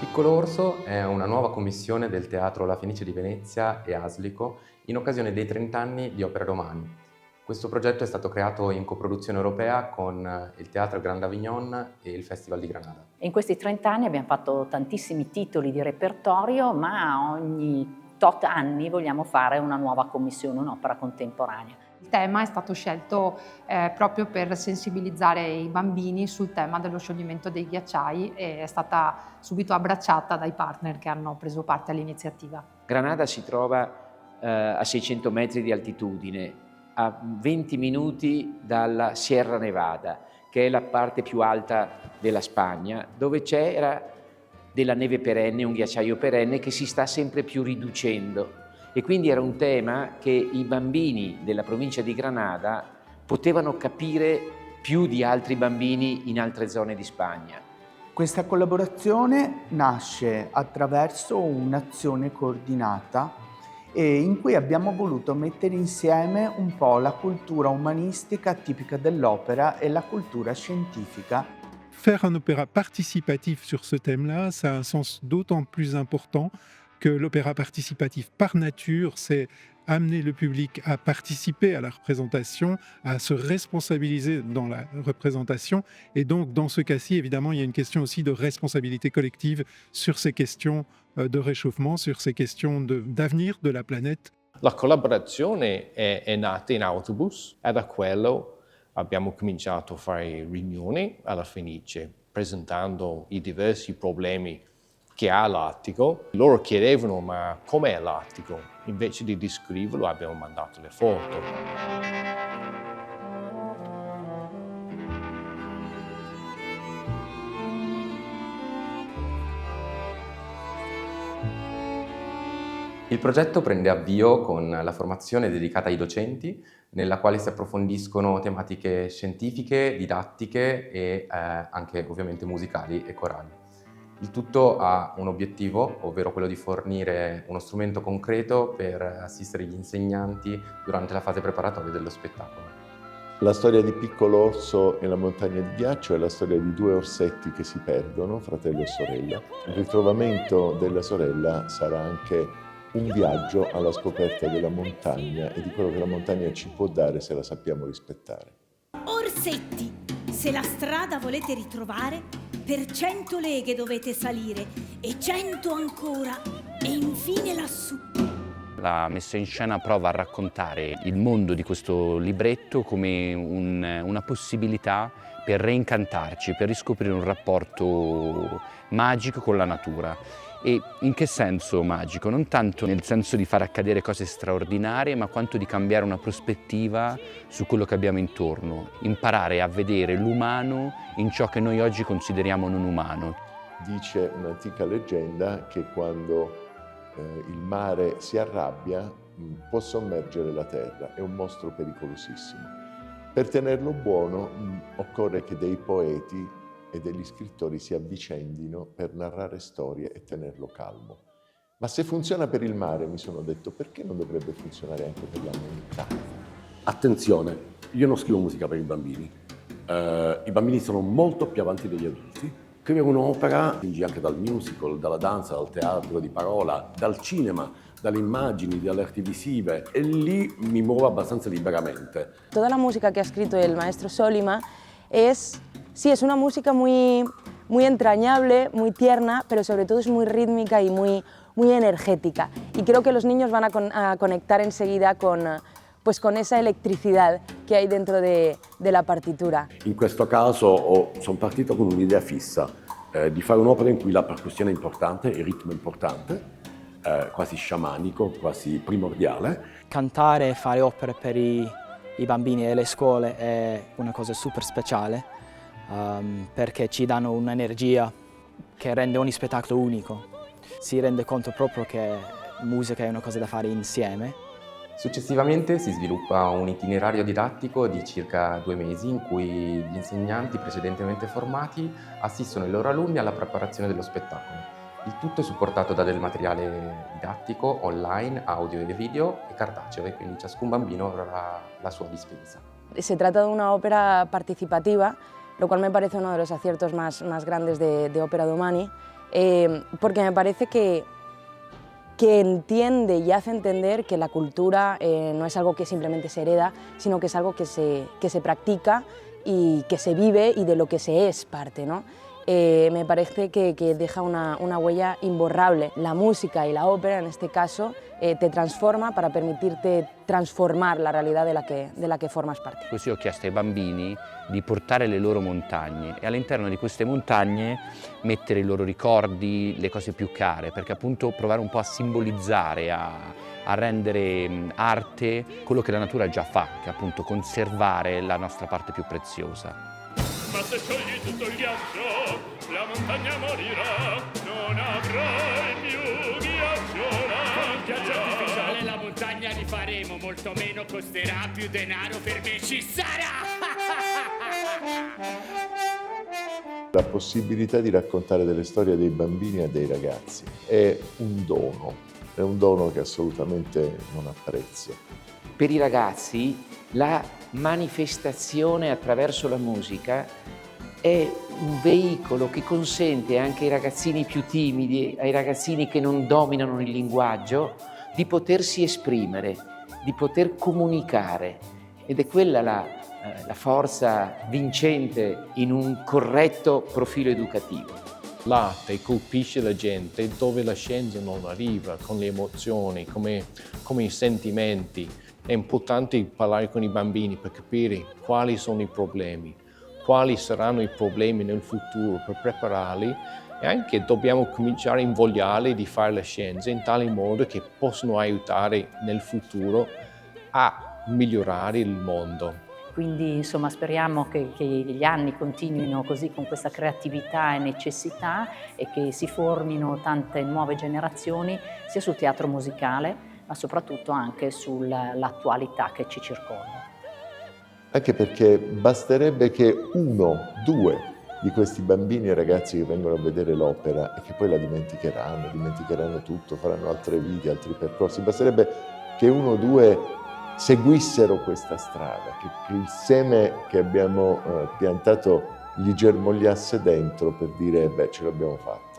Piccolo Orso è una nuova commissione del Teatro La Fenice di Venezia e Aslico in occasione dei 30 anni di Opera Domani. Questo progetto è stato creato in coproduzione europea con il Teatro Grand Avignon e il Festival di Granada. In questi 30 anni abbiamo fatto tantissimi titoli di repertorio, ma ogni tot anni vogliamo fare una nuova commissione, un'opera contemporanea. Il tema è stato scelto proprio per sensibilizzare i bambini sul tema dello scioglimento dei ghiacciai e è stata subito abbracciata dai partner che hanno preso parte all'iniziativa. Granada si trova a 600 metri di altitudine, a 20 minuti dalla Sierra Nevada, che è la parte più alta della Spagna, dove c'era della neve perenne, un ghiacciaio perenne che si sta sempre più riducendo. E quindi era un tema che i bambini della provincia di Granada potevano capire più di altri bambini in altre zone di Spagna. Questa collaborazione nasce attraverso un'azione coordinata in cui abbiamo voluto mettere insieme un po' la cultura umanistica tipica dell'opera e la cultura scientifica. Faire un opéra participatif sur ce thème-là, ça a un sens d'autant plus important que l'opéra participatif, par nature, c'est amener le public à participer à la représentation, à se responsabiliser dans la représentation. Et donc, dans ce cas-ci, évidemment, il y a une question aussi de responsabilité collective sur ces questions de réchauffement, sur ces questions d'avenir de la planète. La collaborazione è nata in autobus e da quello abbiamo cominciato a fare riunioni alla Fenice, presentando i diversi problemi che ha l'Attico. Loro chiedevano ma com'è l'Attico? Invece di descriverlo abbiamo mandato le foto. Il progetto prende avvio con la formazione dedicata ai docenti, nella quale si approfondiscono tematiche scientifiche, didattiche e anche ovviamente musicali e corali. Il tutto ha un obiettivo, ovvero quello di fornire uno strumento concreto per assistere gli insegnanti durante la fase preparatoria dello spettacolo. La storia di Piccolo Orso e la montagna di ghiaccio è la storia di due orsetti che si perdono, fratello e sorella. Il ritrovamento della sorella sarà anche un viaggio alla scoperta della montagna e di quello che la montagna ci può dare se la sappiamo rispettare. Orsetti, se la strada volete ritrovare, per 100 leghe dovete salire e 100 ancora e infine lassù. La messa in scena prova a raccontare il mondo di questo libretto come una possibilità per reincantarci, per riscoprire un rapporto magico con la natura. E in che senso magico? Non tanto nel senso di far accadere cose straordinarie, ma quanto di cambiare una prospettiva su quello che abbiamo intorno, imparare a vedere l'umano in ciò che noi oggi consideriamo non umano. Dice un'antica leggenda che quando il mare si arrabbia può sommergere la terra, è un mostro pericolosissimo. Per tenerlo buono occorre che dei poeti e degli scrittori si avvicendino per narrare storie e tenerlo calmo. Ma se funziona per il mare, mi sono detto, perché non dovrebbe funzionare anche per la montagna? Attenzione, io non scrivo musica per i bambini. I bambini sono molto più avanti degli adulti. Scrivere un'opera tinge anche dal musical, dalla danza, dal teatro di parola, dal cinema, dalle immagini, dalle arti visive, e lì mi muovo abbastanza liberamente. Toda la música que ha escrito el maestro Solima es una música muy entrañable, muy tierna, pero sobre todo es muy rítmica y muy energética. Y creo que los niños van a conectar enseguida con esa electricidad que hay dentro de la partitura. In questo caso sono partito con un'idea fissa, di fare un'opera in cui la percussione è importante, il ritmo è importante, quasi sciamanico, quasi primordiale. Cantare e fare opere per i bambini e le scuole è una cosa super speciale, perché ci danno un'energia che rende ogni spettacolo unico. Si rende conto proprio che musica è una cosa da fare insieme. Successivamente si sviluppa un itinerario didattico di circa 2 mesi in cui gli insegnanti precedentemente formati assistono i loro alunni alla preparazione dello spettacolo. Il tutto è supportato da del materiale didattico, online, audio e video e cartaceo, e quindi ciascun bambino avrà la sua dispensa. Se trata de una ópera participativa, lo cual me parece uno de los aciertos más grandes de Opera Domani, porque me parece que entiende y hace entender que la cultura no es algo que simplemente se hereda, sino que es algo que se practica y que se vive y de lo que se es parte, ¿no? Me parece que deja una huella imborrable. La música y la ópera, en este caso, te transforma para permitirte transformar la realtà della che formas parte. Così ho chiesto ai bambini di portare le loro montagne e all'interno di queste montagne mettere i loro ricordi, le cose più care, perché appunto provare un po' a simbolizzare, a rendere arte quello che la natura già fa, che è appunto conservare la nostra parte più preziosa. Ma se sciogli tutto il ghiaccio, la montagna morirà, non avrai più ghiaccio. Con il ghiaccio artificiale la montagna rifaremo, molto meno costerà, più denaro per me ci sarà. La possibilità di raccontare delle storie dei bambini a dei ragazzi è un dono che assolutamente non ha prezzo. Per i ragazzi la manifestazione attraverso la musica è un veicolo che consente anche ai ragazzini più timidi, ai ragazzini che non dominano il linguaggio, di potersi esprimere, di poter comunicare. Ed è quella la forza vincente in un corretto profilo educativo. L'arte colpisce la gente dove la scienza non arriva, con le emozioni, come i sentimenti. È importante parlare con i bambini per capire quali sono i problemi, quali saranno i problemi nel futuro, per prepararli, e anche dobbiamo cominciare a invogliarli di fare la scienza in tale modo che possano aiutare nel futuro a migliorare il mondo. Quindi insomma speriamo che gli anni continuino così con questa creatività e necessità e che si formino tante nuove generazioni sia sul teatro musicale ma soprattutto anche sull'attualità che ci circonda. Anche perché basterebbe che 1, 2 di questi bambini e ragazzi che vengono a vedere l'opera e che poi la dimenticheranno tutto, faranno altre vite, altri percorsi, basterebbe che 1 o 2 seguissero questa strada, che il seme che abbiamo piantato gli germogliasse dentro per dire beh ce l'abbiamo fatta.